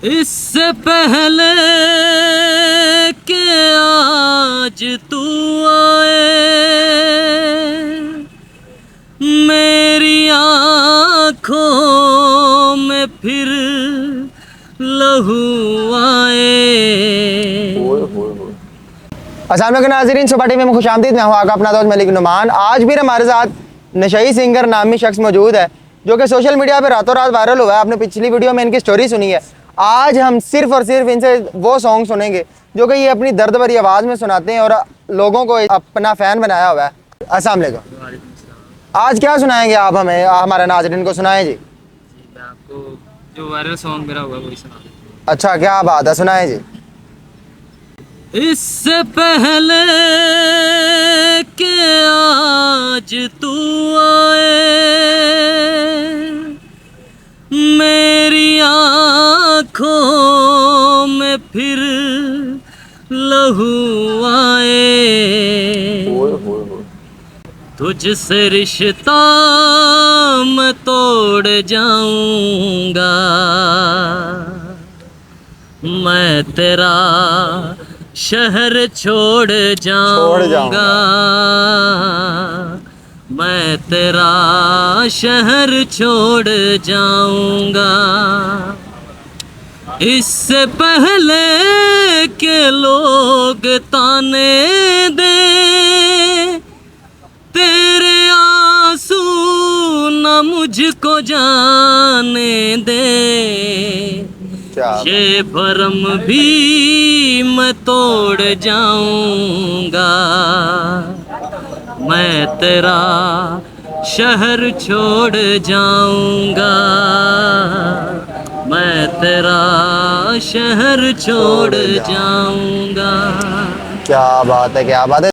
इससे पहले कि आज तू आए मेरी आँखों में फिर लहू आए। अस्सलाम वालेकुम नाज़रीन, सुबह टीवी में खुशामदीद। मैं हूँ आपका अपना दोस्त मलिक नुमान। आज भी हमारे साथ नशई सिंगर नामी शख्स मौजूद है जो कि सोशल मीडिया पे रातों रात वायरल हुआ है। आपने पिछली वीडियो में इनकी स्टोरी सुनी है। आज हम सिर्फ और सिर्फ इनसे वो सॉन्ग सुनेंगे जो कि ये अपनी दर्द भरी आवाज़ में सुनाते हैं और लोगों को अपना फ़ैन बनाया हुआ है। अस्सलाम वालेकुम। आज क्या सुनाएंगे आप हमें, हमारे नाज़रीन को सुनाएं जी। मैं आपको जो वायरल सॉन्ग मेरा हुआ वही सुना देता हूँ। अच्छा, क्या बात है, सुनाएं जी। इससे पहले कि आज तू आए मेरी आँखों में फिर लहू आए, तुझसे रिश्ता मैं तोड़ जाऊंगा, मैं तेरा शहर छोड़ जाऊंगा, मैं तेरा शहर छोड़ जाऊंगा। इससे पहले के लोग ताने दे तेरे आंसू न मुझको जाने दे, ये भरम भी मैं तोड़ जाऊंगा, मैं तेरा शहर छोड़ जाऊंगा, मैं तेरा शहर छोड़ जाऊंगा। क्या बात है, क्या बात है।